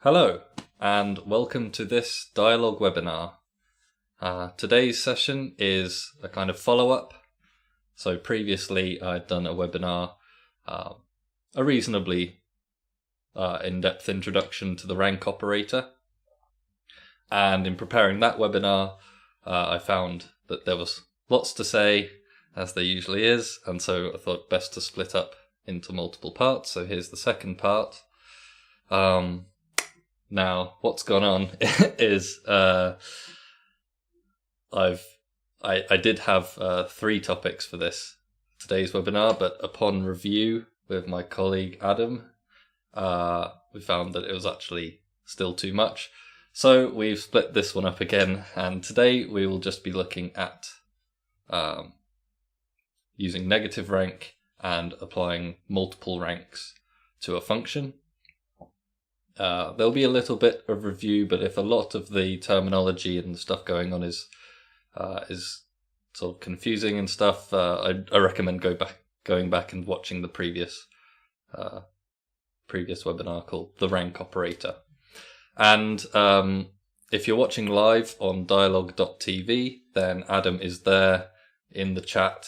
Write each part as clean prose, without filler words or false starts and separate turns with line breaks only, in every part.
Hello, and welcome to this Dyalog webinar. Today's session is a kind of follow-up. So previously I'd done a webinar, a reasonably in-depth introduction to the rank operator. And in preparing that webinar, I found that there was lots to say, as there usually is, and so I thought best to split up into multiple parts. So here's the second part. Now, what's gone on is I did have 3 topics for today's webinar, but upon review with my colleague Adam, we found that it was actually still too much. So we've split this one up again, and today we will just be looking at using negative rank and applying multiple ranks to a function. There'll be a little bit of review, but if a lot of the terminology and stuff going on is sort of confusing and stuff, I recommend going back and watching the previous webinar called The Rank Operator. And if you're watching live on Dyalog.tv, then Adam is there in the chat.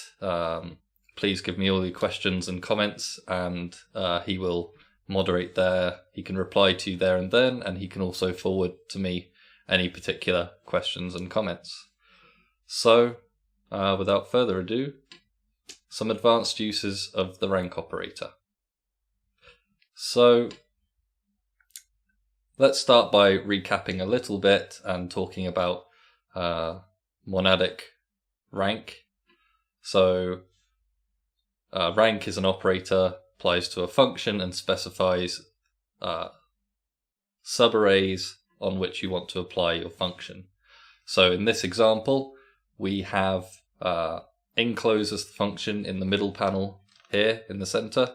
Please give me all your questions and comments, and he will moderate there. He can reply to you there and then, and he can also forward to me any particular questions and comments. So, without further ado, some advanced uses of the rank operator. So, let's start by recapping a little bit and talking about monadic rank. So, rank is an operator, applies to a function and specifies subarrays on which you want to apply your function. So in this example, we have enclose as the function in the middle panel here in the center,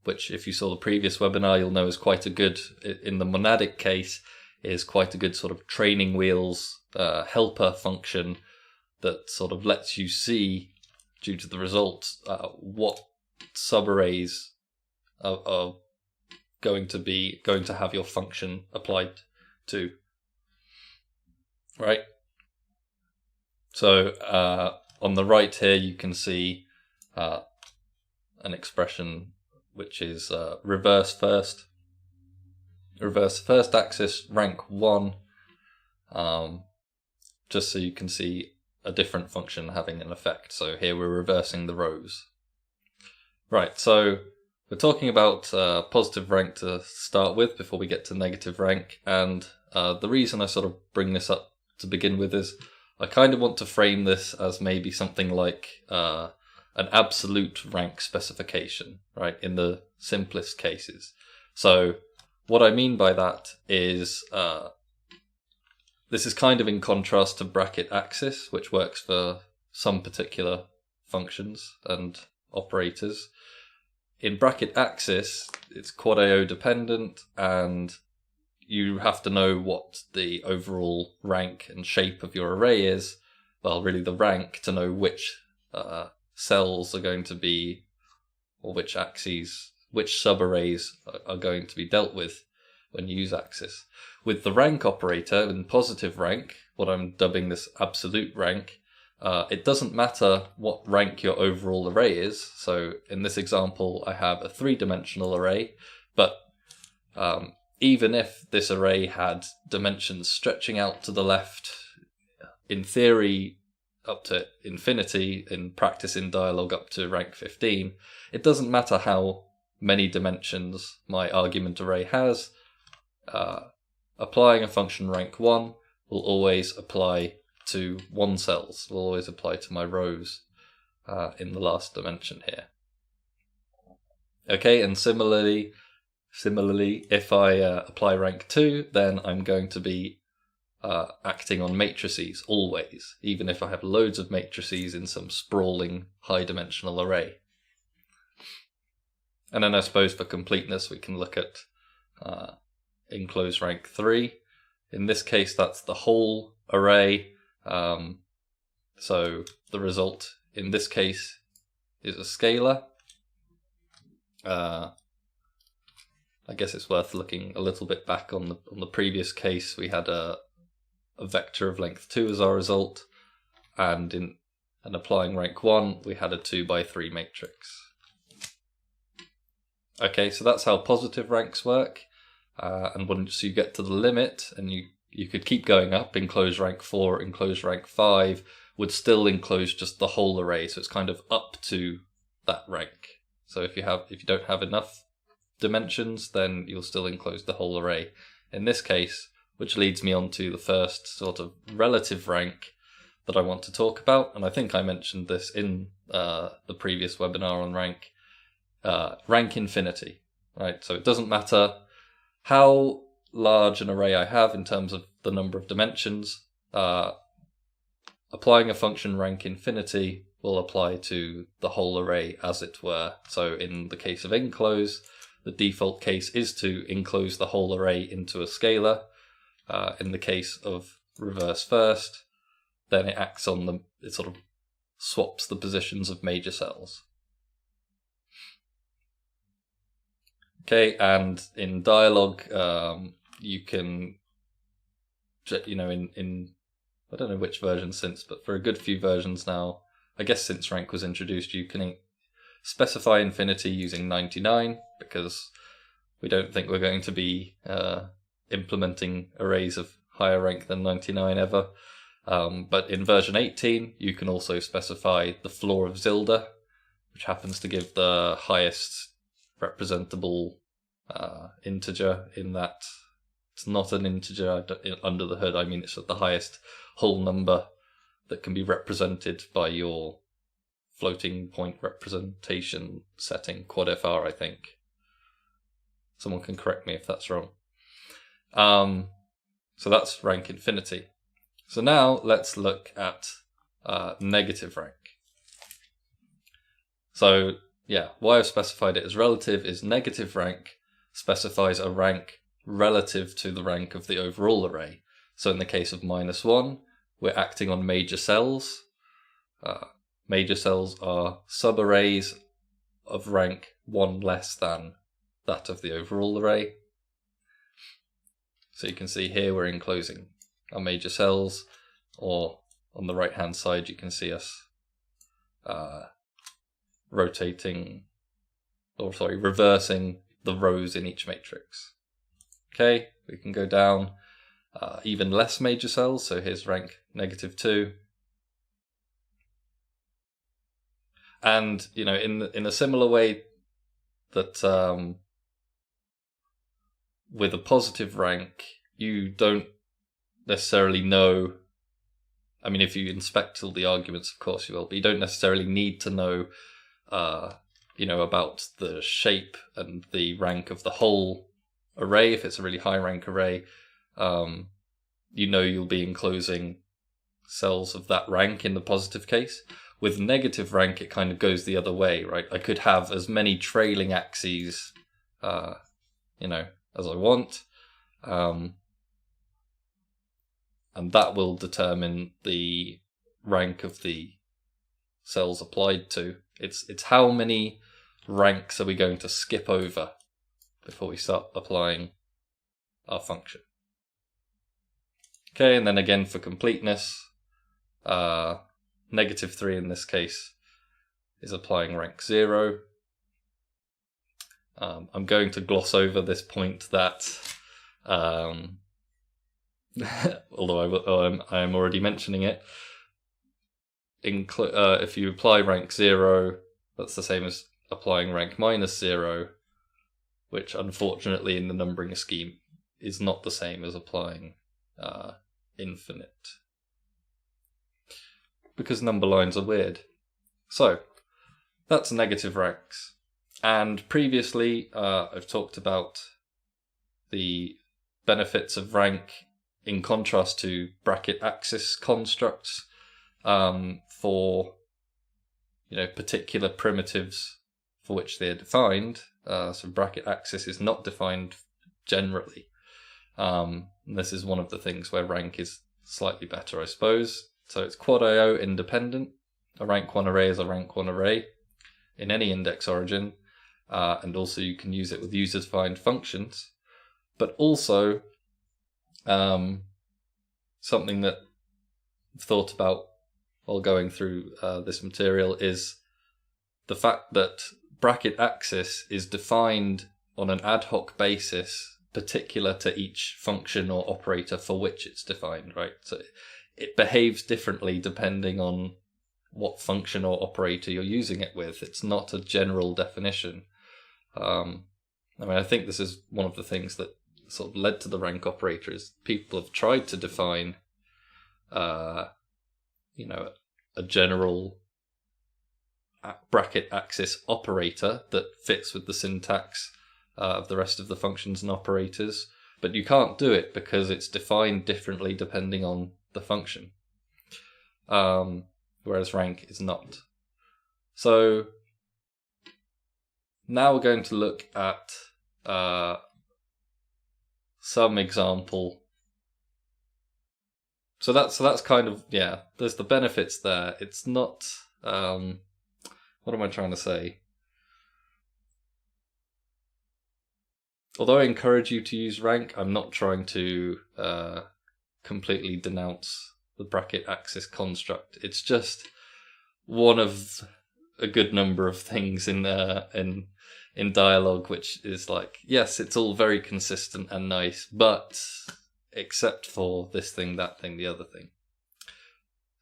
which if you saw the previous webinar, you'll know is quite a good, in the monadic case, is quite a good sort of training wheels helper function that sort of lets you see, due to the results, what subarrays are going to have your function applied to, right? So on the right here you can see an expression which is reverse first axis rank 1, just so you can see a different function having an effect. So here we're reversing the rows. Right, so we're talking about positive rank to start with before we get to negative rank, and the reason I sort of bring this up to begin with is I kind of want to frame this as maybe something like an absolute rank specification, right, in the simplest cases. So what I mean by that is this is kind of in contrast to bracket axis, which works for some particular functions and operators. In bracket axis, it's quad IO dependent, and you have to know what the overall rank and shape of your array is. Well, really the rank, to know which cells are going to be, or which axes, which subarrays are going to be dealt with when you use axis. With the rank operator in positive rank, what I'm dubbing this absolute rank, it doesn't matter what rank your overall array is. So in this example, I have a 3-dimensional array, but even if this array had dimensions stretching out to the left, in theory up to infinity, in practice in Dyalog up to rank 15, it doesn't matter how many dimensions my argument array has. Applying a function rank 1 will always apply to 1 cells, will always apply to my rows in the last dimension here. Okay, and similarly, if I apply rank 2, then I'm going to be acting on matrices always, even if I have loads of matrices in some sprawling high-dimensional array. And then I suppose for completeness we can look at enclose rank 3. In this case that's the whole array, so the result in this case is a scalar. I guess it's worth looking a little bit back on the previous case. We had a vector of length 2 as our result, and applying rank 1 we had a 2x3 matrix. Okay, so that's how positive ranks work, and once you get to the limit, and you could keep going up, enclose rank 4, enclose rank 5, would still enclose just the whole array, so it's kind of up to that rank. So if you don't have enough dimensions, then you'll still enclose the whole array. In this case, which leads me on to the first sort of relative rank that I want to talk about, and I think I mentioned this in the previous webinar on rank. Rank infinity, right? So it doesn't matter how large an array I have in terms of the number of dimensions, applying a function rank infinity will apply to the whole array as it were. So in the case of enclose, the default case is to enclose the whole array into a scalar. In the case of reverse first, then it acts on it sort of swaps the positions of major cells. Okay, and in Dyalog, you can, in I don't know which version since, but for a good few versions now, I guess since rank was introduced, you can specify infinity using 99, because we don't think we're going to be implementing arrays of higher rank than 99 ever. But in version 18, you can also specify the floor of Zilda, which happens to give the highest representable integer, in that it's not an integer under the hood. I mean, it's the highest whole number that can be represented by your floating point representation setting, quadfr, I think. Someone can correct me if that's wrong. So that's rank infinity. So now let's look at negative rank. So yeah, why I've specified it as relative is negative rank specifies a rank relative to the rank of the overall array. So in the case of -1, we're acting on major cells. Major cells are subarrays of rank 1 less than that of the overall array. So you can see here we're enclosing our major cells, or on the right hand side you can see us reversing the rows in each matrix. Okay, we can go down even less major cells, so here's rank -2. And in a similar way that with a positive rank, you don't necessarily know. I mean, if you inspect all the arguments, of course you will, but you don't necessarily need to know, about the shape and the rank of the whole array. If it's a really high rank array, you'll be enclosing cells of that rank in the positive case. With negative rank, it kind of goes the other way, right? I could have as many trailing axes, as I want, and that will determine the rank of the cells applied to. It's how many ranks are we going to skip over before we start applying our function. Okay, and then again for completeness, -3 in this case is applying rank 0. I'm going to gloss over this point that, although I'm already mentioning it, if you apply rank 0, that's the same as applying rank -0, which unfortunately in the numbering scheme is not the same as applying infinite, because number lines are weird. So that's negative ranks. And previously I've talked about the benefits of rank in contrast to bracket axis constructs for particular primitives for which they are defined. So bracket axis is not defined generally. This is one of the things where rank is slightly better, I suppose. So it's quad IO independent. A rank 1 array is a rank 1 array in any index origin. And also you can use it with user-defined functions. But also, something that I've thought about while going through this material is the fact that bracket axis is defined on an ad hoc basis particular to each function or operator for which it's defined, right? So it behaves differently depending on what function or operator you're using it with. It's not a general definition. I think this is one of the things that sort of led to the rank operator is people have tried to define, a general bracket axis operator that fits with the syntax of the rest of the functions and operators, but you can't do it because it's defined differently depending on the function, whereas rank is not. So now we're going to look at some example. So that's kind of, there's the benefits there. It's not, what am I trying to say? Although I encourage you to use rank, I'm not trying to completely denounce the bracket axis construct. It's just one of a good number of things in Dyalog, which is like, yes, it's all very consistent and nice, but except for this thing, that thing, the other thing.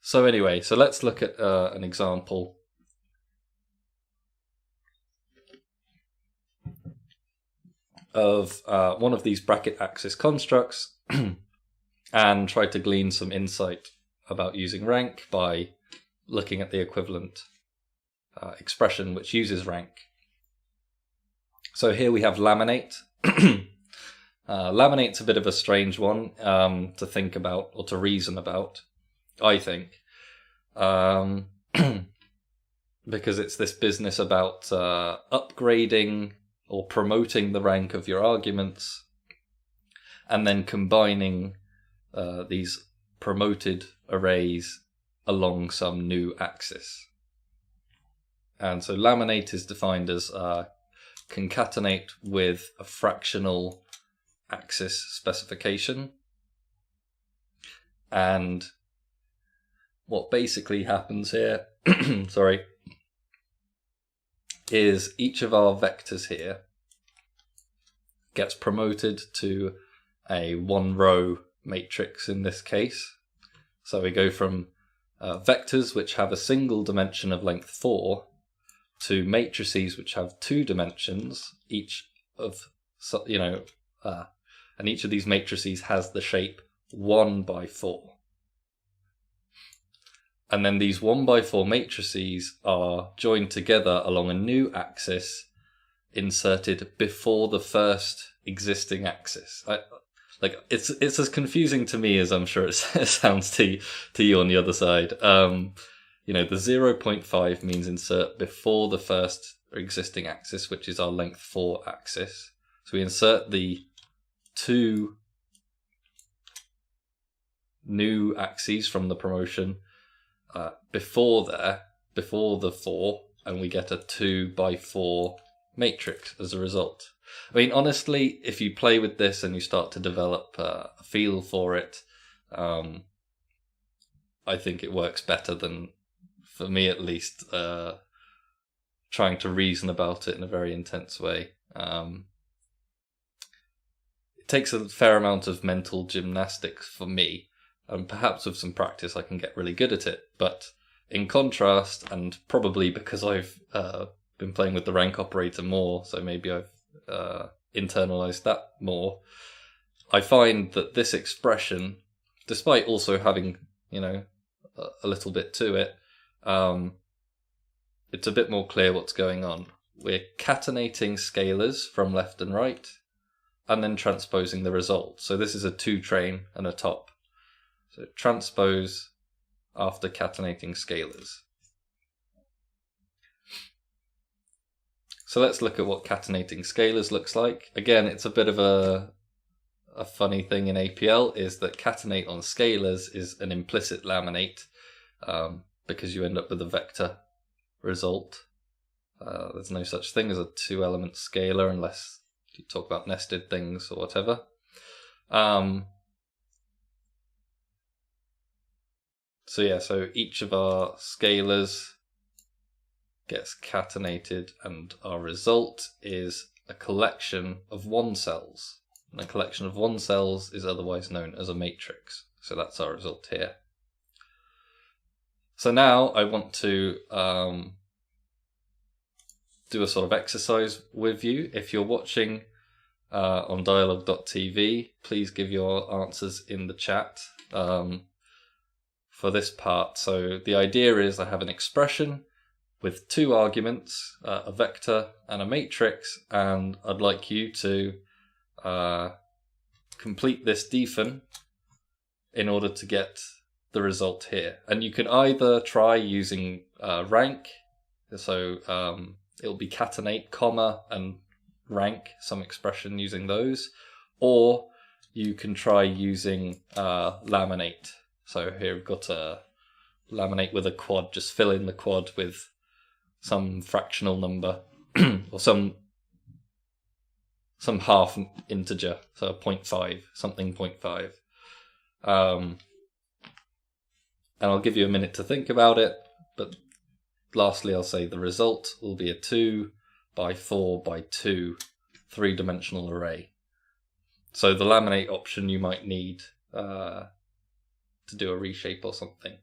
So anyway, so let's look at an example. Of one of these bracket axis constructs and try to glean some insight about using rank by looking at the equivalent expression which uses rank. So here we have laminate. Laminate's a bit of a strange one to think about or to reason about, I think, because it's this business about upgrading or promoting the rank of your arguments and then combining these promoted arrays along some new axis. And so laminate is defined as concatenate with a fractional axis specification. And what basically happens here, sorry, is each of our vectors here gets promoted to a one-row matrix in this case. So we go from vectors which have a single dimension of length 4 to matrices which have 2 dimensions, each of, and each of these matrices has the shape 1 by 4. And then these 1 by 4 matrices are joined together along a new axis inserted before the first existing axis. It's as confusing to me as I'm sure it sounds to you on the other side. The 0.5 means insert before the first existing axis, which is our length 4 axis. So we insert the 2 new axes from the promotion before the 4, and we get a 2 by 4 matrix as a result. I mean, honestly, if you play with this and you start to develop a feel for it, I think it works better than for me at least, trying to reason about it in a very intense way. It takes a fair amount of mental gymnastics for me, and perhaps with some practice I can get really good at it. But in contrast, and probably because I've been playing with the rank operator more, so maybe I've internalized that more, I find that this expression, despite also having, a little bit to it, it's a bit more clear what's going on. We're catenating scalars from left and right, and then transposing the result. So this is a two train and a top. So transpose after catenating scalars. So let's look at what catenating scalars looks like. Again, it's a bit of a funny thing in APL, is that catenate on scalars is an implicit laminate, because you end up with a vector result. There's no such thing as a two-element scalar unless you talk about nested things or whatever. So each of our scalars gets catenated, and our result is a collection of one cells. And a collection of one cells is otherwise known as a matrix. So that's our result here. So now I want to do a sort of exercise with you. If you're watching on Dyalog.tv, please give your answers in the chat for this part. So the idea is I have an expression with two arguments, a vector and a matrix, and I'd like you to complete this defin in order to get the result here. And you can either try using rank, so it'll be catenate, comma, and rank, some expression using those, or you can try using laminate. So here we've got a laminate with a quad, just fill in the quad with some fractional number or some half integer, so 0.5, something 0.5. And I'll give you a minute to think about it, but lastly I'll say the result will be a 2 by 4 by 2 three-dimensional array. So the laminate option you might need to do a reshape or something.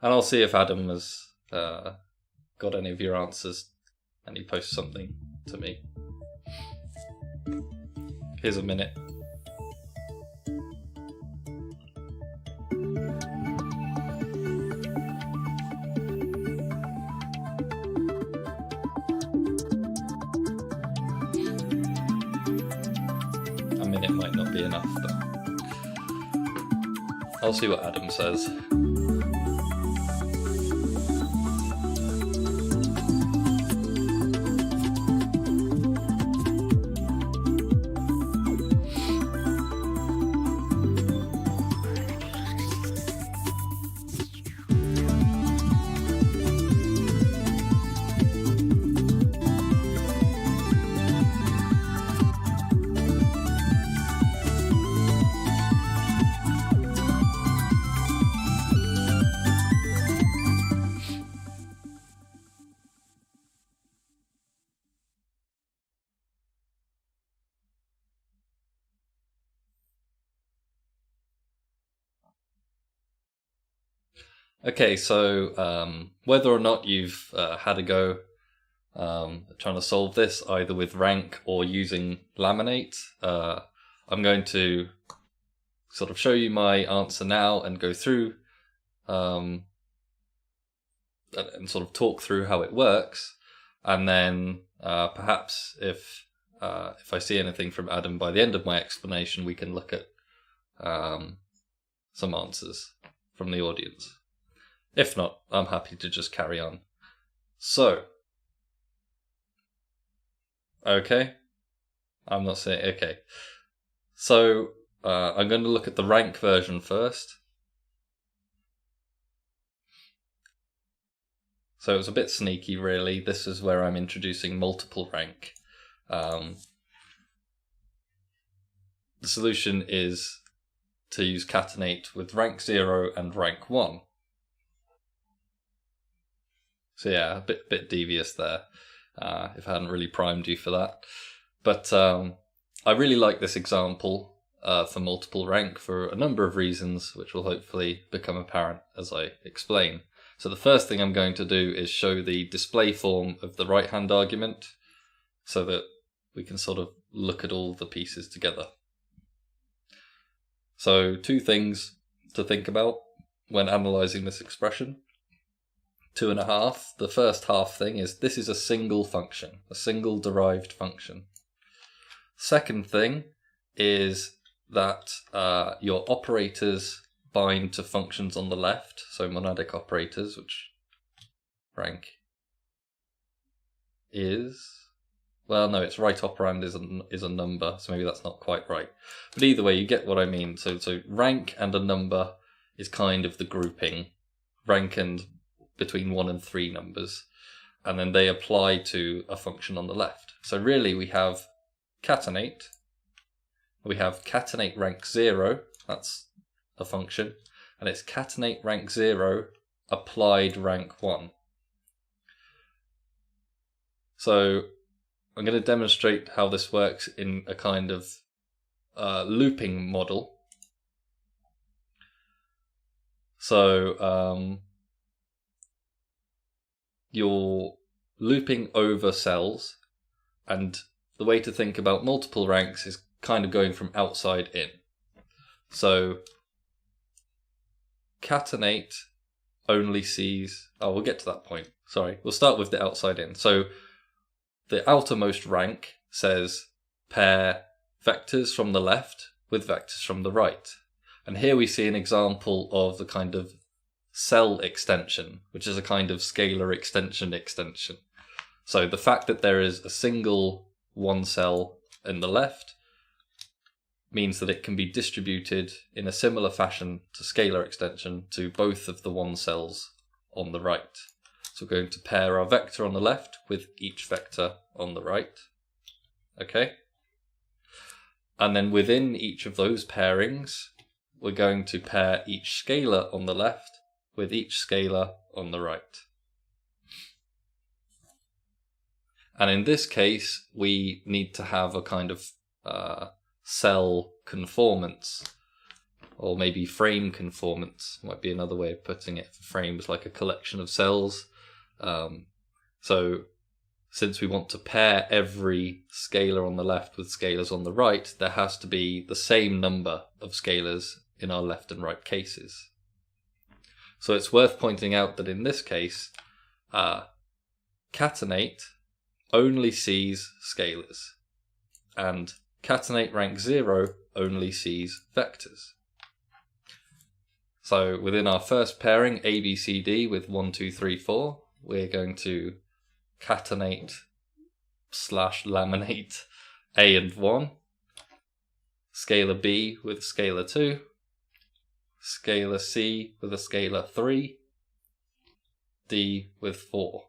And I'll see if Adam has got any of your answers and he posts something to me. Here's a minute. A minute might not be enough, but I'll see what Adam says. Okay, so whether or not you've had a go trying to solve this, either with rank or using laminate, I'm going to sort of show you my answer now and go through and sort of talk through how it works, and then perhaps if I see anything from Adam by the end of my explanation, we can look at some answers from the audience. If not, I'm happy to just carry on. So, okay, I'm not saying, okay. So, I'm going to look at the rank version first. So it's a bit sneaky, really. This is where I'm introducing multiple rank. The solution is to use catenate with rank 0 and rank 1. So yeah, a bit devious there, if I hadn't really primed you for that. But I really like this example for multiple rank for a number of reasons, which will hopefully become apparent as I explain. So the first thing I'm going to do is show the display form of the right-hand argument so that we can sort of look at all the pieces together. So 2 things to think about when analysing this expression. 2.5. The first half thing is this is a single function, a single derived function. Second thing is that your operators bind to functions on the left, so monadic operators, which rank is, well, no, its right operand is a number, so maybe that's not quite right. But either way, you get what I mean. So rank and a number is kind of the grouping, rank and between 1 and 3 numbers, and then they apply to a function on the left. So really we have catenate, rank 0, that's a function, and it's catenate rank 0 applied rank 1. So I'm going to demonstrate how this works in a kind of looping model. So you're looping over cells, and the way to think about multiple ranks is kind of going from outside in. So catenate only sees, we'll get to that point. Sorry, we'll start with the outside in. So the outermost rank says pair vectors from the left with vectors from the right. And here we see an example of the kind of cell extension, which is a kind of scalar extension. So the fact that there is a single one cell in the left means that it can be distributed in a similar fashion to scalar extension to both of the one cells on the right. So we're going to pair our vector on the left with each vector on the right. Okay? And then within each of those pairings, we're going to pair each scalar on the left with each scalar on the right. And in this case, we need to have a kind of cell conformance, or maybe frame conformance might be another way of putting it. Frames like a collection of cells. So since we want to pair every scalar on the left with scalars on the right, there has to be the same number of scalars in our left and right cases. So it's worth pointing out that in this case, catenate only sees scalars, and catenate rank 0 only sees vectors. So within our first pairing, A, B, C, D with 1, 2, 3, 4, we're going to catenate / laminate A and 1, scalar B with scalar 2, scalar C with a scalar 3, D with 4.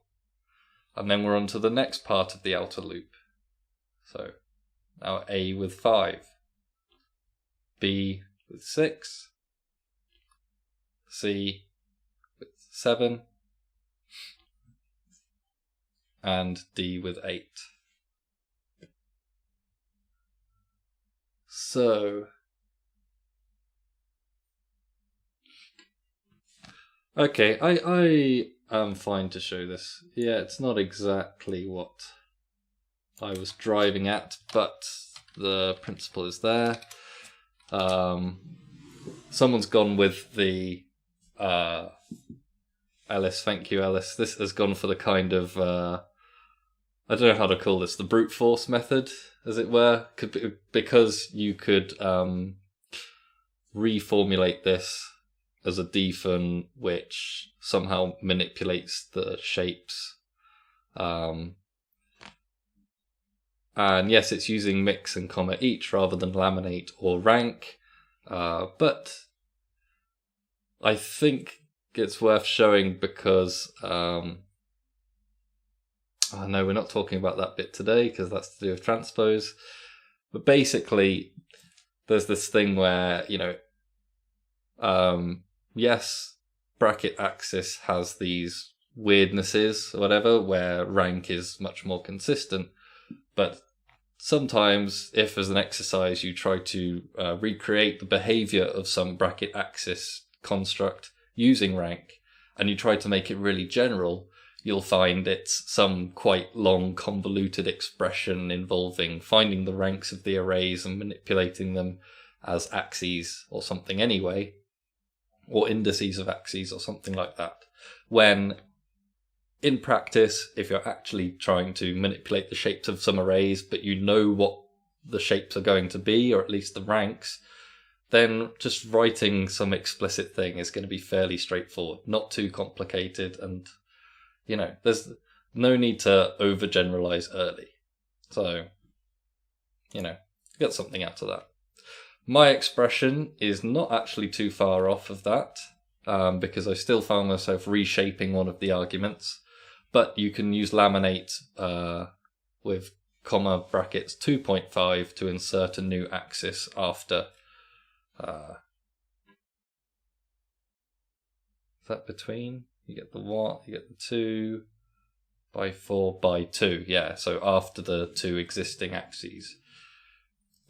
And then we're on to the next part of the outer loop. So now A with 5, B with 6, C with 7, and D with 8. So, okay, I am fine to show this. Yeah, it's not exactly what I was driving at, but the principle is there. Someone's gone with the Ellis, thank you Ellis. This has gone for the kind of I don't know how to call this, the brute force method, as it were, because you could reformulate this as a defun which somehow manipulates the shapes. And yes, it's using mix and comma each rather than laminate or rank, but I think it's worth showing because no, we're not talking about that bit today because that's to do with transpose. But basically, there's this thing where, yes, bracket axis has these weirdnesses or whatever, where rank is much more consistent. But sometimes, if as an exercise you try to recreate the behavior of some bracket axis construct using rank, and you try to make it really general, you'll find it's some quite long, convoluted expression involving finding the ranks of the arrays and manipulating them as axes or something anyway, or indices of axes or something like that. When in practice, if you're actually trying to manipulate the shapes of some arrays, but you know what the shapes are going to be, or at least the ranks, then just writing some explicit thing is going to be fairly straightforward, not too complicated, and, you know, there's no need to overgeneralize early. So, you know, get something out of that. My expression is not actually too far off of that, because I still found myself reshaping one of the arguments. But you can use Laminate with comma brackets 2.5 to insert a new axis after. Is that between? You get the what? You get the 2 by 4 by 2. Yeah, so after the two existing axes,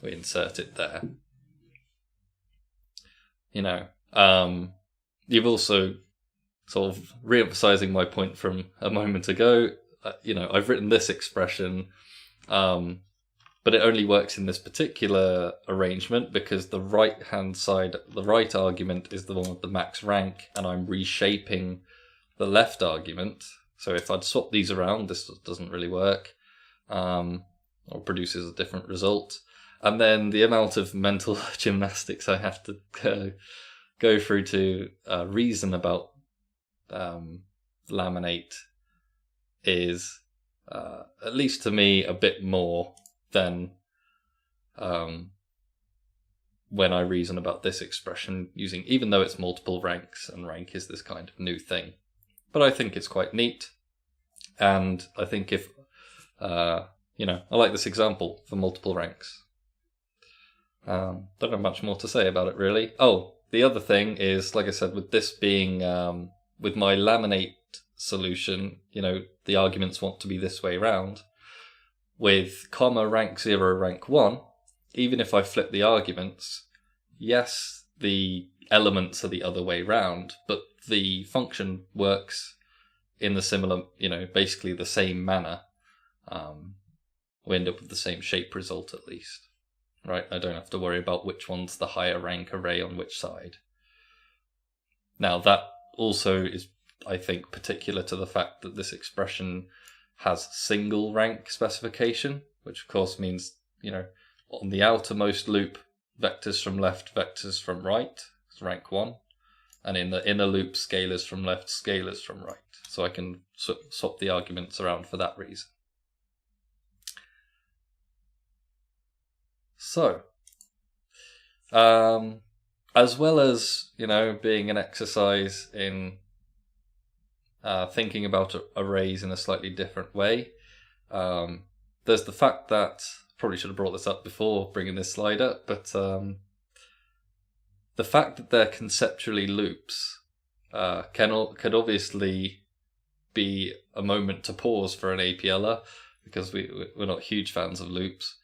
we insert it there. You know, you've also sort of re-emphasizing my point from a moment ago. You know, I've written this expression, but it only works in this particular arrangement because the right-hand side, the right argument is the one with the max rank, and I'm reshaping the left argument. So if I'd swap these around, this doesn't really work, or produces a different result. And then the amount of mental gymnastics I have to go through to reason about Laminate is, at least to me, a bit more than when I reason about this expression using, even though it's multiple ranks and rank is this kind of new thing. But I think it's quite neat, and I think if you know, I like this example for multiple ranks. Don't have much more to say about it, really. Oh, the other thing is, like I said, with this being, with my Laminate solution, you know, the arguments want to be this way round. With comma rank 0, rank 1, even if I flip the arguments, yes, the elements are the other way round, but the function works in the similar, you know, basically the same manner. We end up with the same shape result at least. Right, I don't have to worry about which one's the higher rank array on which side. Now, that also is, I think, particular to the fact that this expression has single rank specification, which of course means, you know, on the outermost loop, vectors from left, vectors from right, is rank 1. And in the inner loop, scalars from left, scalars from right. So I can swap the arguments around for that reason. So, as well as, you know, being an exercise in thinking about arrays in a slightly different way, there's the fact that, probably should have brought this up before bringing this slide up, but the fact that they're conceptually loops could obviously be a moment to pause for an APLer, because we're not huge fans of loops.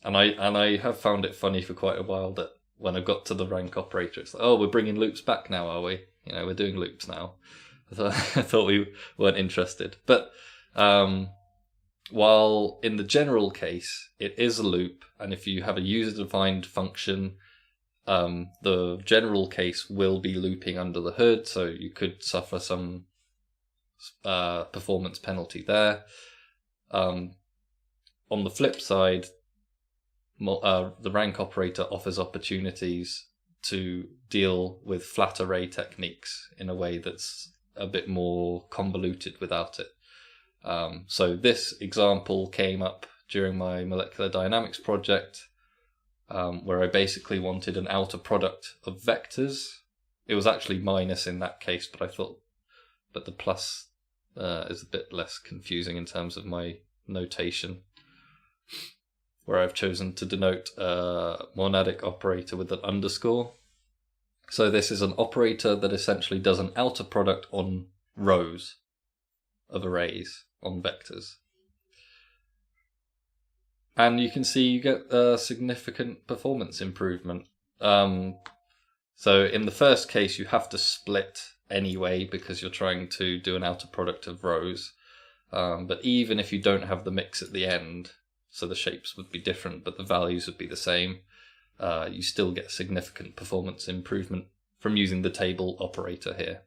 And I have found it funny for quite a while that when I got to the rank operator, it's like, oh, we're bringing loops back now, are we? You know, we're doing loops now. I thought we weren't interested. But while in the general case, it is a loop, and if you have a user-defined function, the general case will be looping under the hood, so you could suffer some performance penalty there. On the flip side, the rank operator offers opportunities to deal with flat array techniques in a way that's a bit more convoluted without it. So this example came up during my molecular dynamics project, where I basically wanted an outer product of vectors. It was actually minus in that case, but I thought that the plus is a bit less confusing in terms of my notation, where I've chosen to denote a monadic operator with an underscore. So this is an operator that essentially does an outer product on rows of arrays on vectors. And you can see you get a significant performance improvement. So in the first case, you have to split anyway because you're trying to do an outer product of rows. But even if you don't have the mix at the end, so the shapes would be different, but the values would be the same, you still get significant performance improvement from using the table operator here.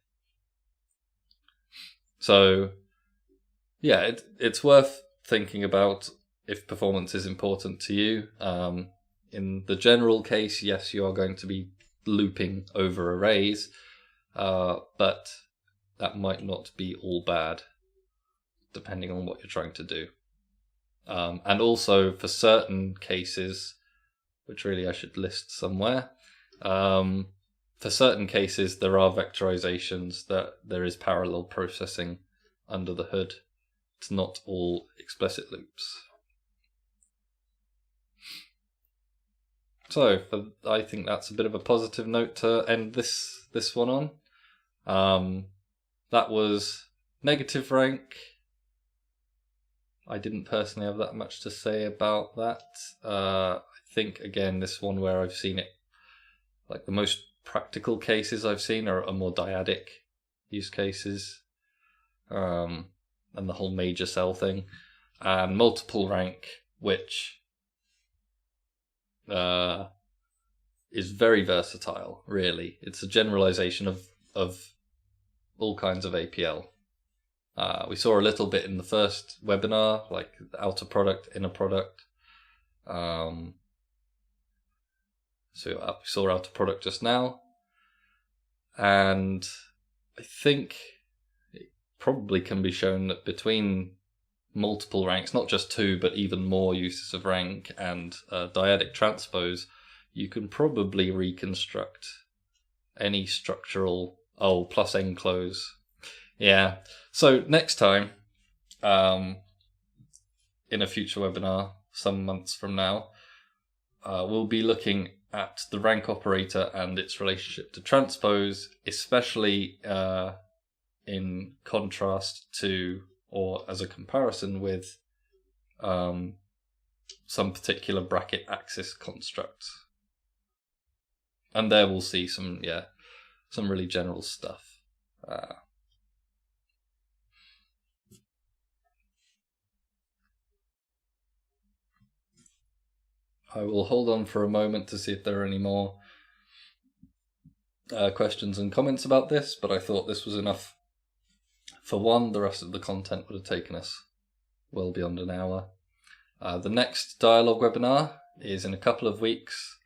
So yeah, it's worth thinking about if performance is important to you. In the general case, yes, you are going to be looping over arrays, but that might not be all bad, depending on what you're trying to do. And also for certain cases, which really I should list somewhere, for certain cases there are vectorizations that there is parallel processing under the hood. It's not all explicit loops. So I think that's a bit of a positive note to end this one on. That was negative rank. I didn't personally have that much to say about that. I think, again, this one where I've seen it, like the most practical cases I've seen are more dyadic use cases, and the whole major cell thing, and multiple rank, which is very versatile, really. It's a generalization of all kinds of APL. We saw a little bit in the first webinar, like the outer product, inner product. So we saw outer product just now. And I think it probably can be shown that between multiple ranks, not just two, but even more uses of rank and dyadic transpose, you can probably reconstruct any structural plus enclose. Yeah. So next time, in a future webinar, some months from now, we'll be looking at the rank operator and its relationship to transpose, especially in contrast to, or as a comparison with, some particular bracket axis constructs. And there we'll see some really general stuff. I will hold on for a moment to see if there are any more questions and comments about this, but I thought this was enough for one. The rest of the content would have taken us well beyond an hour. The next Dyalog webinar is in a couple of weeks.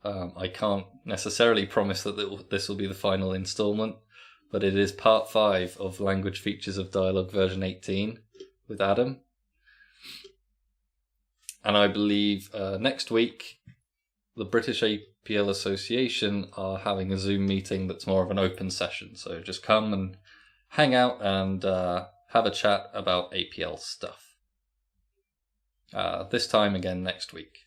I can't necessarily promise that this will be the final installment, but it is part 5 of Language Features of Dyalog version 18 with Adam. And I believe next week, the British APL Association are having a Zoom meeting that's more of an open session. So just come and hang out and have a chat about APL stuff. This time again next week.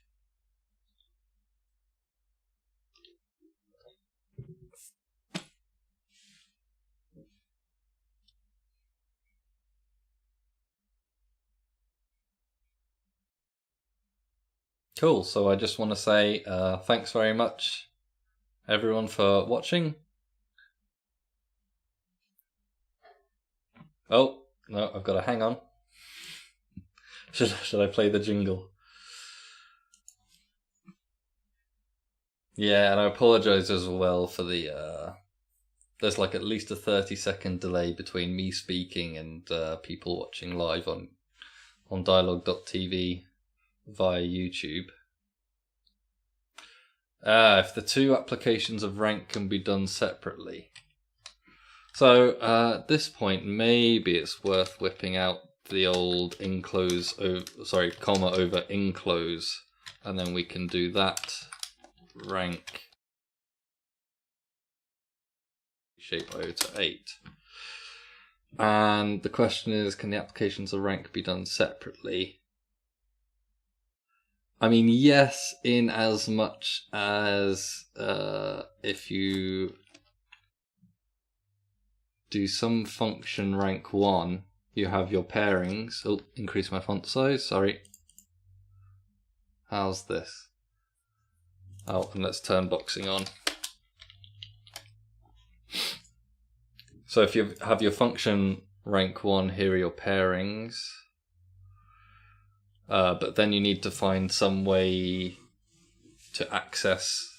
Cool, so I just want to say thanks very much, everyone, for watching. Oh, no, I've got to hang on. Should I play the jingle? Yeah, and I apologise as well for the... there's like at least a 30-second delay between me speaking and people watching live on Dyalog.tv via YouTube. If the two applications of rank can be done separately. So at this point, maybe it's worth whipping out the old comma over enclose, and then we can do that rank shape over to 8. And the question is, can the applications of rank be done separately? I mean, yes, in as much as if you do some function rank 1, you have your pairings. Oh, increase my font size, sorry. How's this? Oh, and let's turn boxing on. So if you have your function rank 1, here are your pairings. But then you need to find some way to access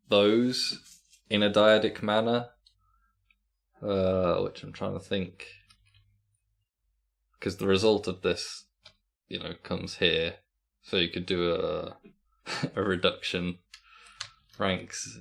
those in a dyadic manner, which I'm trying to think. Because the result of this, comes here. So you could do a a reduction ranks.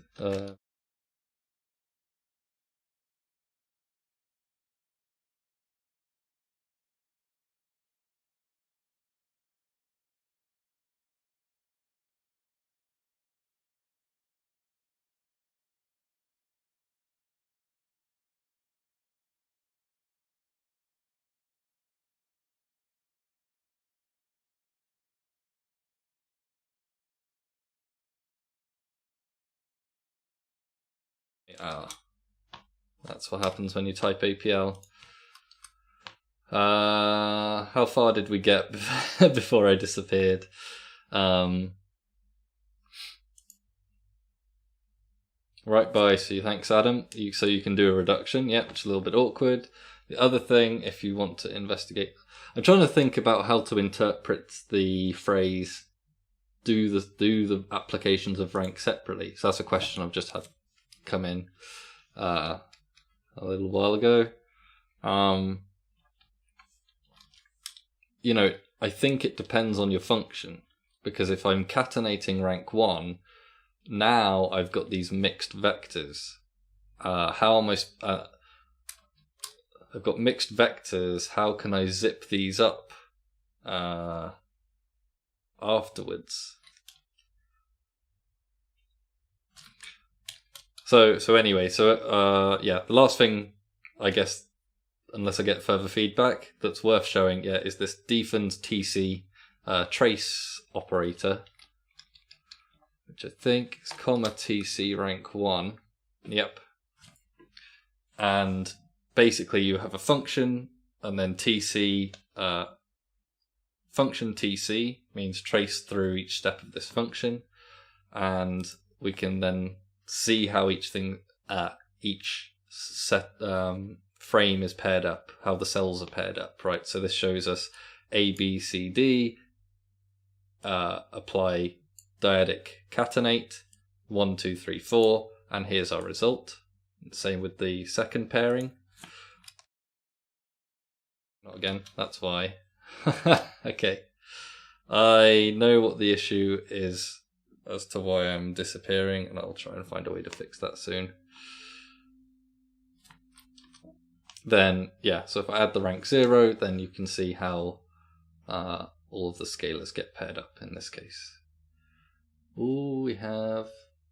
That's what happens when you type APL. How far did we get before I disappeared? Right by, so thanks Adam. So you can do a reduction, yeah, which is a little bit awkward. The other thing, if you want to investigate, I'm trying to think about how to interpret the phrase do the applications of rank separately. So that's a question I've just had come in a little while ago. I think it depends on your function, because if I'm catenating rank 1, now I've got these mixed vectors. How am I? I've got mixed vectors. How can I zip these up afterwards? So anyway, yeah, the last thing, I guess, unless I get further feedback, that's worth showing, yeah, is this defend TC trace operator, which I think is comma TC rank 1. Yep. And basically you have a function, and then TC, function TC means trace through each step of this function, and we can then see how each set frame is paired up, how the cells are paired up, right? So this shows us A, B, C, D, apply dyadic catenate, 1, 2, 3, 4, and here's our result. Same with the second pairing. Not again, that's why. Okay. I know what the issue is as to why I'm disappearing, and I'll try and find a way to fix that soon. Then, yeah, so if I add the rank 0, then you can see how all of the scalars get paired up in this case. Ooh, we have...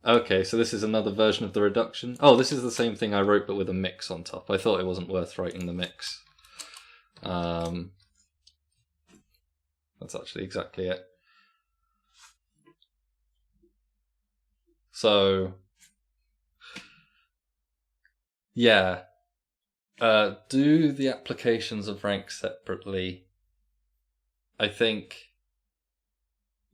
Okay, so this is another version of the reduction. Oh, this is the same thing I wrote, but with a mix on top. I thought it wasn't worth writing the mix. That's actually exactly it. So, yeah. Do the applications of rank separately. I think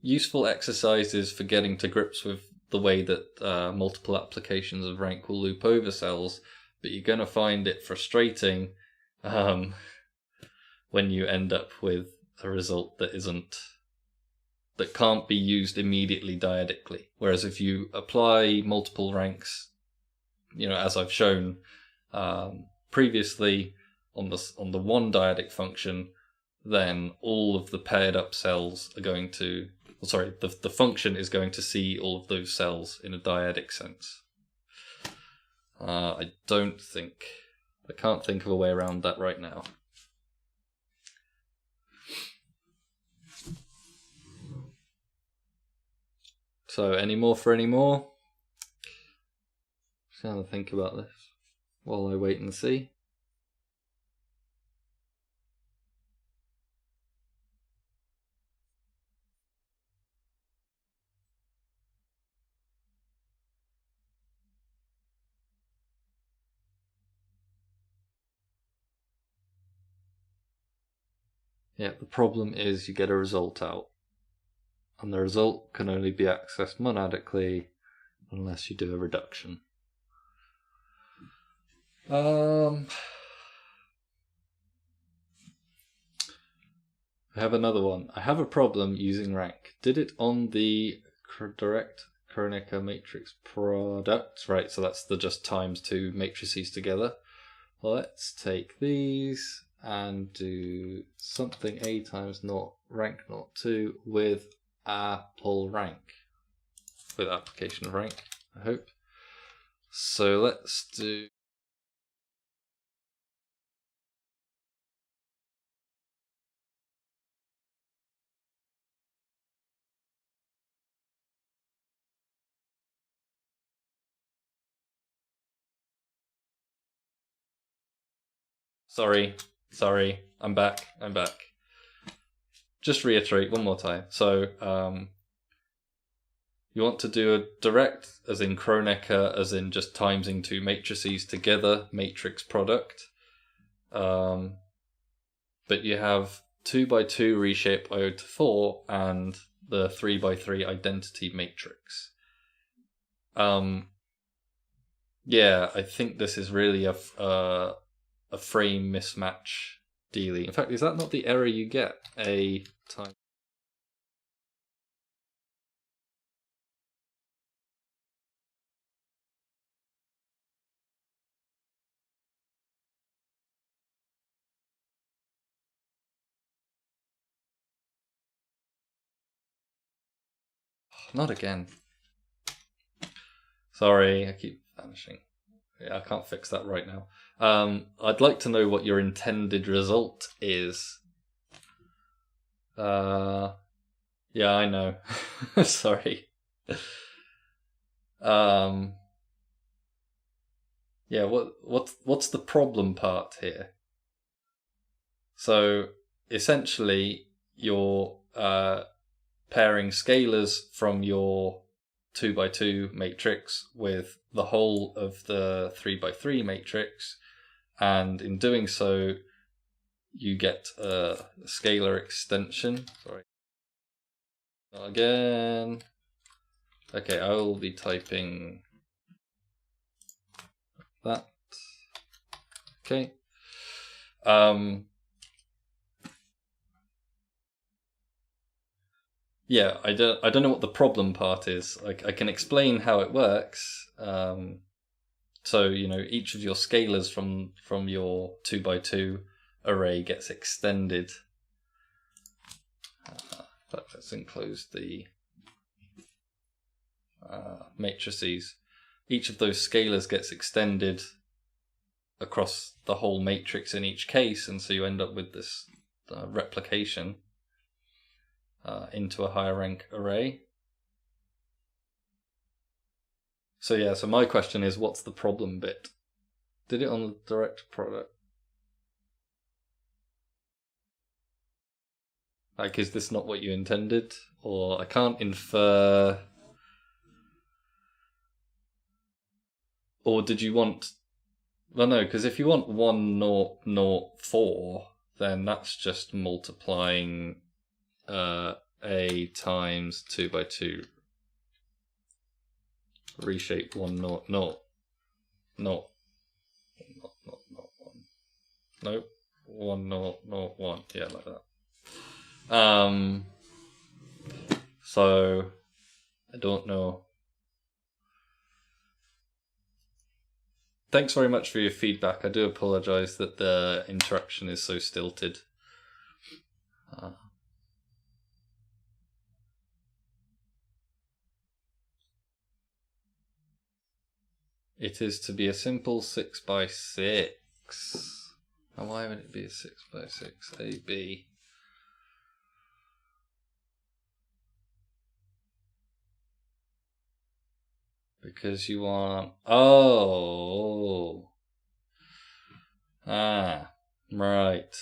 useful exercises for getting to grips with the way that multiple applications of rank will loop over cells, but you're going to find it frustrating when you end up with a result that can't be used immediately dyadically. Whereas if you apply multiple ranks, as I've shown previously on the one dyadic function, then all of the paired up cells are going to, the function is going to see all of those cells in a dyadic sense. I can't think of a way around that right now. So, any more for any more? Just gonna think about this while I wait and see. Yeah, the problem is you get a result out, and the result can only be accessed monadically unless you do a reduction. I have another one. I have a problem using rank. Did it on the direct Kronecker matrix product. Right, so that's the just times two matrices together. Let's take these and do something a times naught rank naught 2 with apple rank. With application of rank, I hope. So let's do... Sorry, I'm back. Just reiterate one more time. So, you want to do a direct, as in Kronecker, as in just timesing two matrices together, matrix product. But you have 2x2 reshape iota 4 and the 3x3 identity matrix. Yeah, I think this is really a frame mismatch dealing. In fact, is that not the error you get? A time. Not again. Sorry, I keep vanishing. Yeah, I can't fix that right now. I'd like to know what your intended result is. Yeah, I know. Sorry. Yeah, what's the problem part here? So essentially, you're pairing scalars from your 2x2 matrix with the whole of the 3x3 matrix, and in doing so, you get a scalar extension. Sorry. Again. Okay, I will be typing that. Okay. Yeah, I don't know what the problem part is. I can explain how it works. So, you know, each of your scalars from your 2x2 array gets extended. Let's enclose the matrices. Each of those scalars gets extended across the whole matrix in each case, and so you end up with this replication into a higher rank array. So yeah, so my question is, what's the problem bit? Did it on the direct product? Like, is this not what you intended? Or I can't infer... Or did you want... Well, no, because if you want 1, 0, 0, 4, then that's just multiplying A times 2x2. Reshape 1, 0, 0. No. Not 1. Nope. 1, 0, 0, 1. Yeah, like that. So I don't know. Thanks very much for your feedback. I do apologize that the interaction is so stilted. It is to be a simple 6x6. And why would it be a 6x6? AB. Because you want... Oh! Ah, right.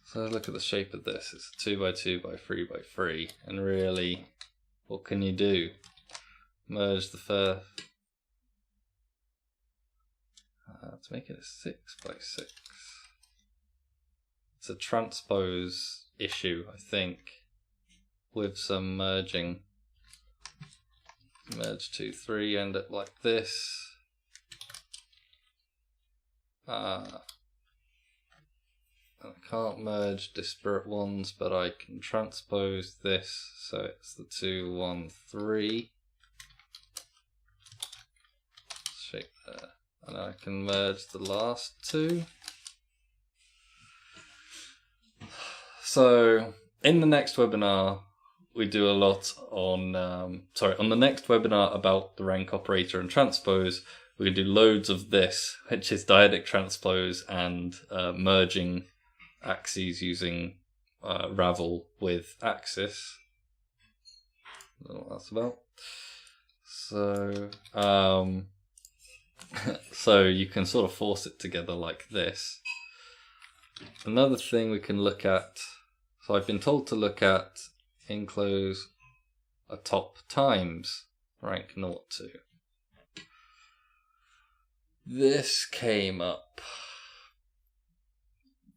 So look at the shape of this. It's a 2x2 by 3x3. And really, what can you do? Merge the first... Let's make it a 6x6. It's a transpose issue, I think, with some merging. Merge 2, 3, end up like this. I can't merge disparate ones, but I can transpose this, so it's the 2, 1, 3. Shape there. And I can merge the last two. So, in the next webinar, we do a lot on, on the next webinar about the rank operator and transpose, we can do loads of this, which is dyadic transpose and merging axes using Ravel with axis. I don't know what that's about. So, so you can sort of force it together like this. Another thing we can look at, so I've been told to look at enclose a top times rank 0 2. This came up,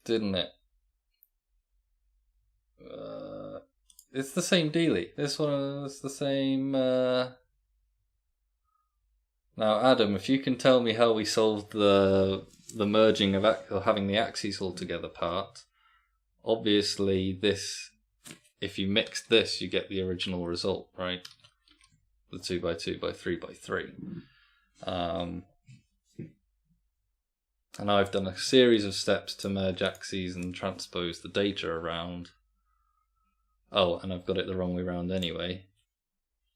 didn't it? It's the same dealie. This one is the same. Now, Adam, if you can tell me how we solved the merging of or having the axes all together part. Obviously, this, if you mix this, you get the original result, right? The 2 by 2 by 3 by 3. And I've done a series of steps to merge axes and transpose the data around. Oh, and I've got it the wrong way around anyway.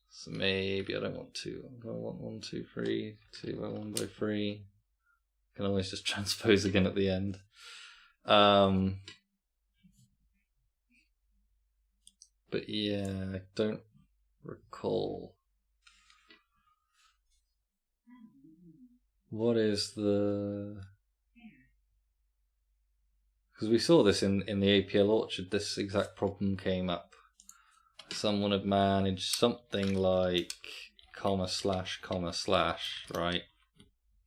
So maybe I don't want 2. I want 1, 2, 3, 2 by 1 by 3. I can always just transpose again at the end. But yeah, I don't recall. What is the... Because we saw this in the APL Orchard, this exact problem came up. Someone had managed something like comma slash, right?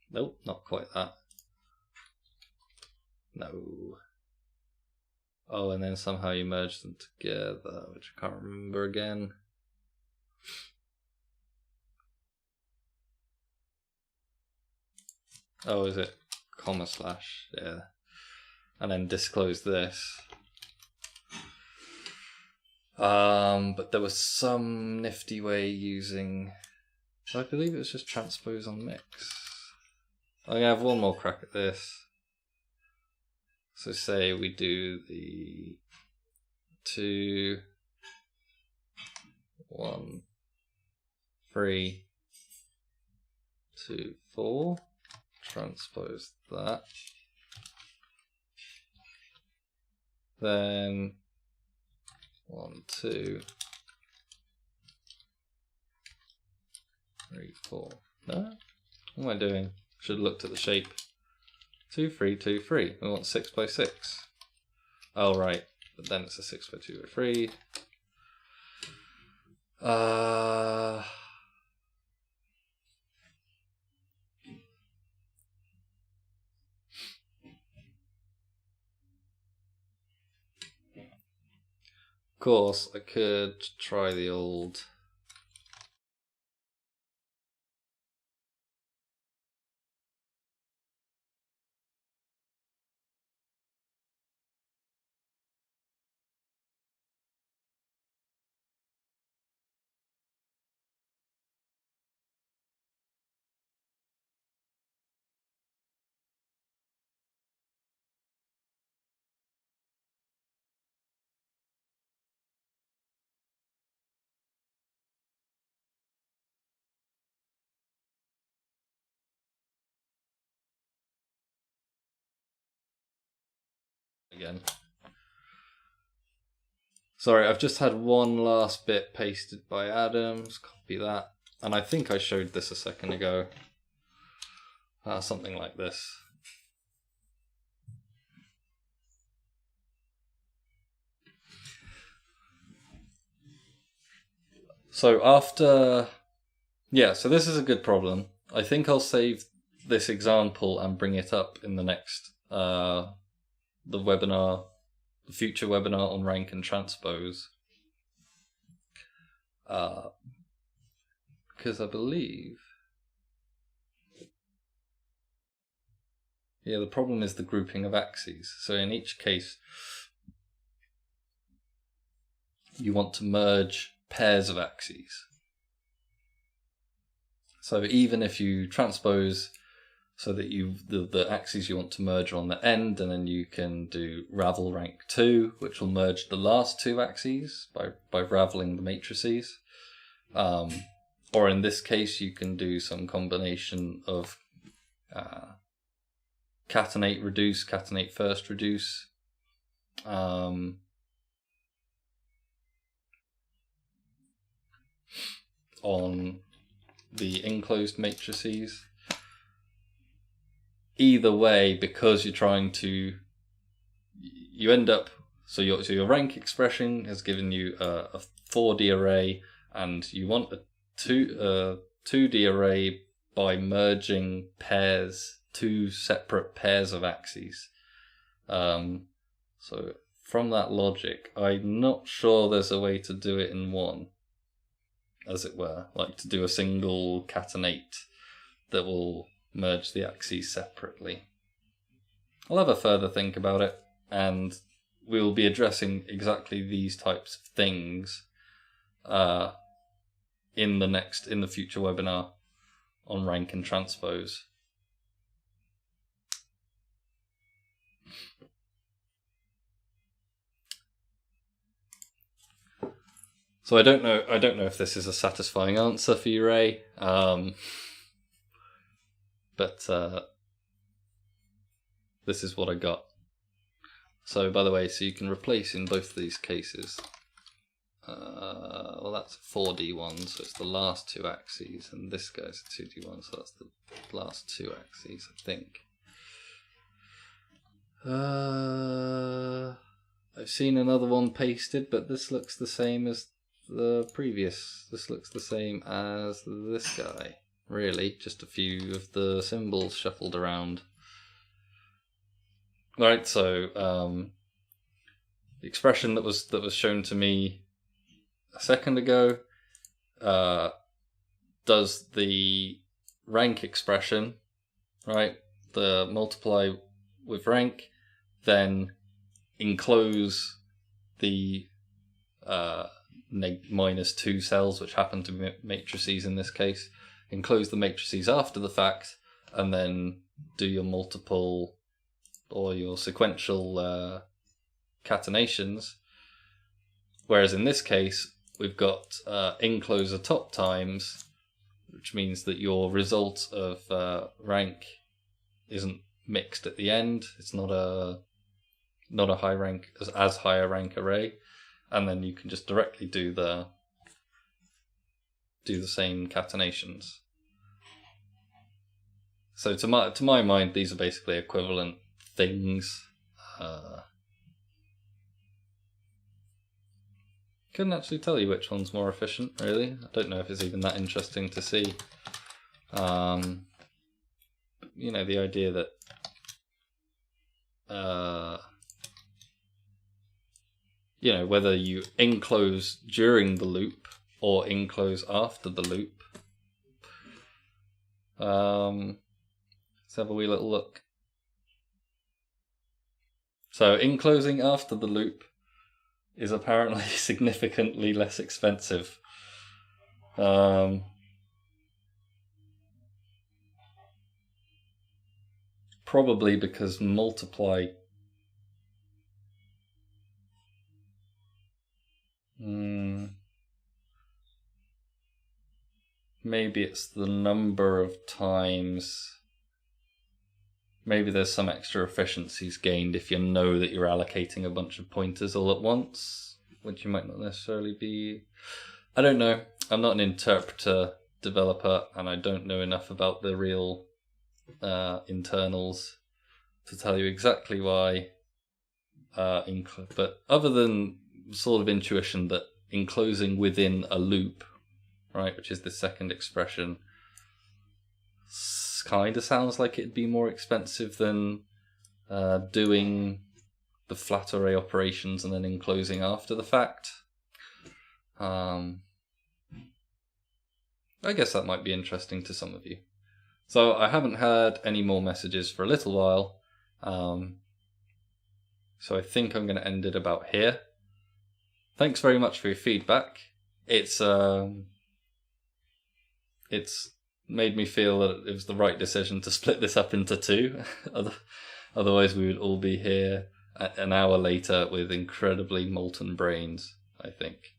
Nope, not quite that. No. Oh, and then somehow you merged them together, which I can't remember again. Oh, is it comma slash? Yeah. And then disclose this. But there was some nifty way using, I believe it was just transpose on mix. I'm gonna have one more crack at this. So say we do the 2, 1, 3, 2, 4. Transpose that. Then 1, 2, 3, 4. No? What am I doing? Should have looked at the shape. 2, 3, 2, 3. We want 6 by 6. Oh, right. But then it's a 6 by 2 by 3. Of course, I could try the old... again. Sorry, I've just had one last bit pasted by Adams. Copy that. And I think I showed this a second ago. Something like this. So after... Yeah, so this is a good problem. I think I'll save this example and bring it up in the next... the webinar the future webinar on rank and transpose. Because I believe... Yeah, the problem is the grouping of axes. So in each case, you want to merge pairs of axes. So even if you transpose so that the axes you want to merge are on the end, and then you can do ravel rank 2, which will merge the last two axes by raveling the matrices. Or in this case, you can do some combination of catenate reduce, catenate first reduce. On the enclosed matrices. Either way, because you're trying to, you end up, so your rank expression has given you a 4D array, and you want a 2D array by merging pairs, two separate pairs of axes. So from that logic, I'm not sure there's a way to do it in one, as it were, like to do a single catenate that will merge the axes separately. I'll have a further think about it, and we'll be addressing exactly these types of things in the future webinar on rank and transpose. So I don't know if this is a satisfying answer for you, Ray. But this is what I got. So by the way, so you can replace in both of these cases. Well, that's a 4D one, so it's the last two axes, and this guy's a 2D one, so that's the last two axes, I think. I've seen another one pasted, but this looks the same as the previous. This looks the same as this guy. Really, just a few of the symbols shuffled around. Right, so the expression that was shown to me a second ago does the rank expression, right? The multiply with rank, then enclose the -2 cells, which happen to be matrices in this case. Enclose the matrices after the fact, and then do your multiple or your sequential catenations. Whereas in this case, we've got enclose a top times, which means that your result of rank isn't mixed at the end. It's not a high rank as high a rank array, and then you can just directly do the same catenations. So to my mind, these are basically equivalent things. Couldn't actually tell you which one's more efficient, really. I don't know if it's even that interesting to see. You know, the idea that you know, whether you enclose during the loop or enclose after the loop. Let's have a wee little look. So enclosing after the loop is apparently significantly less expensive. Probably because multiply maybe it's the number of times. Maybe there's some extra efficiencies gained if you know that you're allocating a bunch of pointers all at once, which you might not necessarily be. I don't know. I'm not an interpreter developer, and I don't know enough about the real internals to tell you exactly why. But other than sort of intuition that enclosing within a loop, right, which is the second expression, kind of sounds like it'd be more expensive than doing the flat array operations and then enclosing after the fact. I guess that might be interesting to some of you. So I haven't had any more messages for a little while. So I think I'm going to end it about here. Thanks very much for your feedback. It's made me feel that it was the right decision to split this up into two. Otherwise we would all be here an hour later with incredibly molten brains, I think.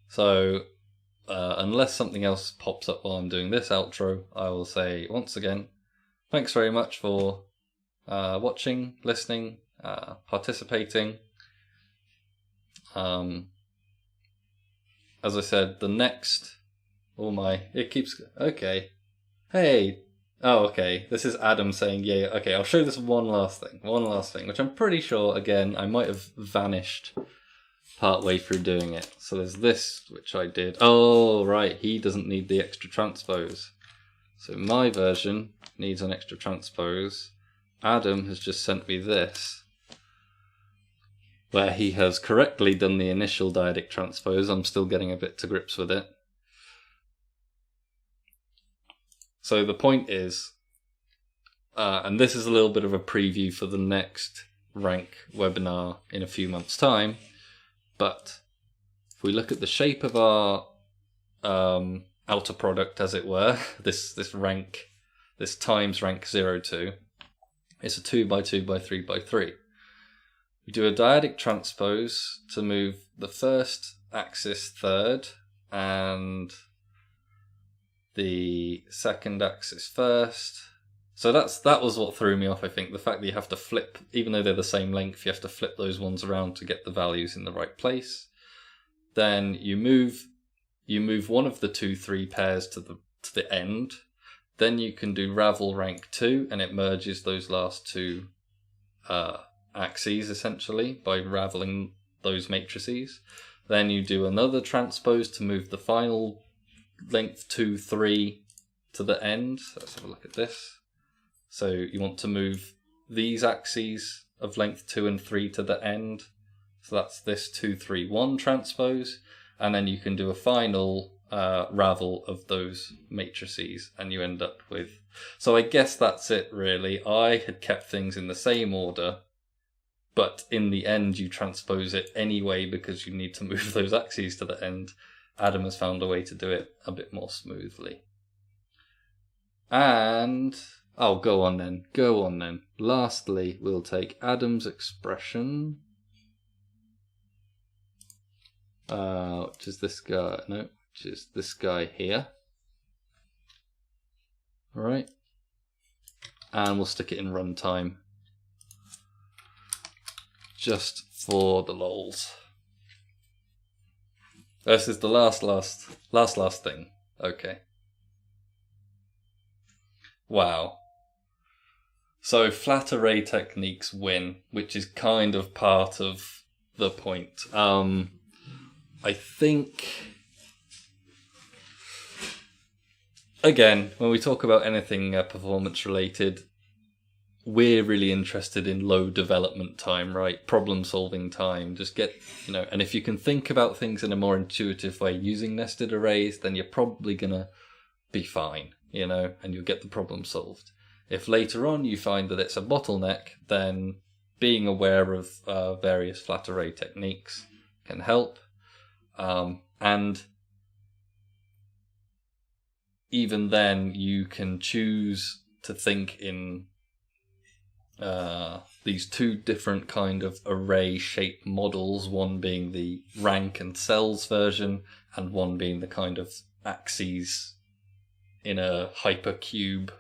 So, unless something else pops up while I'm doing this outro, I will say once again, thanks very much for watching, listening, participating. As I said, the next... it keeps... Okay. Hey! Oh, okay. This is Adam saying, yeah, okay, I'll show this one last thing, which I'm pretty sure, again, I might have vanished partway through doing it. So there's this, which I did. Oh, right, he doesn't need the extra transpose. So my version needs an extra transpose. Adam has just sent me this, where he has correctly done the initial dyadic transpose. I'm still getting a bit to grips with it. So the point is, and this is a little bit of a preview for the next rank webinar in a few months' time, but if we look at the shape of our outer product, as it were, this times rank 0, 2, it's a 2 by 2 by 3 by 3. We do a dyadic transpose to move the first axis third and the second axis first. So that was what threw me off, I think. The fact that you have to flip, even though they're the same length, you have to flip those ones around to get the values in the right place. Then you move one of the 2, 3 pairs to the end. Then you can do ravel rank 2, and it merges those last two axes essentially by raveling those matrices. Then you do another transpose to move the final length 2, 3 to the end. Let's have a look at this. So you want to move these axes of length 2 and 3 to the end. So that's this 2, 3, 1 transpose. And then you can do a final ravel of those matrices and you end up with... So I guess that's it really. I had kept things in the same order, but in the end you transpose it anyway because you need to move those axes to the end. Adam has found a way to do it a bit more smoothly. And... oh, go on then. Lastly, we'll take Adam's expression. Which is this guy. No, which is this guy here. Alright. And we'll stick it in runtime. Just for the lols. This is the last thing. Okay. Wow. So flat array techniques win, which is kind of part of the point. I think, again, when we talk about anything performance related, we're really interested in low development time, right? Problem solving time. Just get, and if you can think about things in a more intuitive way using nested arrays, then you're probably going to be fine, and you'll get the problem solved. If later on you find that it's a bottleneck, then being aware of various flat array techniques can help. And even then, you can choose to think in these two different kind of array shape models, one being the rank and cells version, and one being the kind of axes in a hypercuboid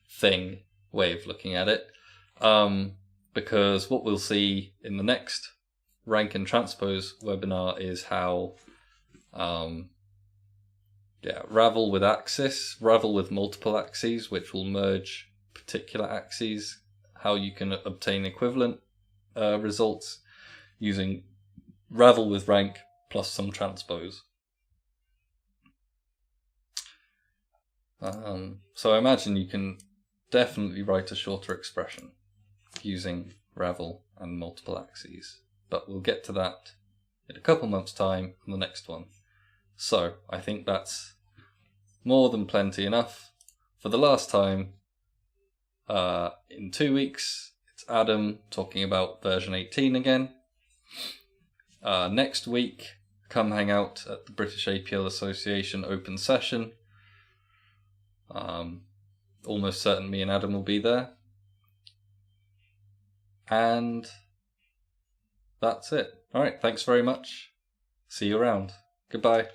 thing way of looking at it. Because what we'll see in the next rank and transpose webinar is how ravel with multiple axes, which will merge particular axes, how you can obtain equivalent results using ravel with rank plus some transpose. So I imagine you can definitely write a shorter expression using Ravel and multiple axes, but we'll get to that in a couple months' time on the next one. So I think that's more than plenty enough for the last time. In 2 weeks, it's Adam talking about version 18 again. Next week, come hang out at the British APL Association open session. Almost certain me and Adam will be there. And that's it. Alright, thanks very much. See you around. Goodbye.